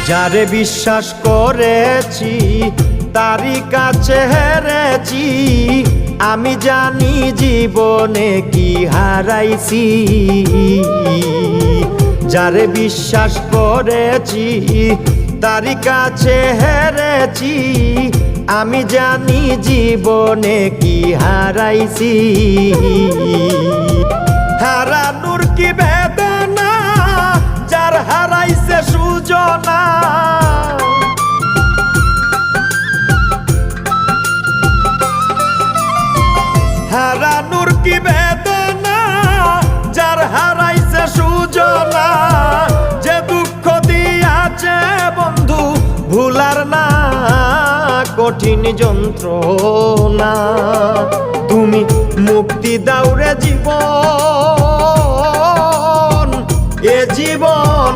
যারে বিশ্বাস করেছি তারই কাছে হেরেছি, আমি জানি জীবনে কি হারাইছি। যারে বিশ্বাস করেছি তারই কাছে হেরেছি, আমি জানি জীবনে কি হারাইছি। হারানোর কি বেদনা যার হারাইছে সুজনা, হারানোর কি বেদনা যার হারাইছে সুজনা। যে দুঃখ দিয়াছে বন্ধু ভুলার না কঠিন যন্ত্রণা, তুমি মুক্তি দাও রে জীবন, এ জীবন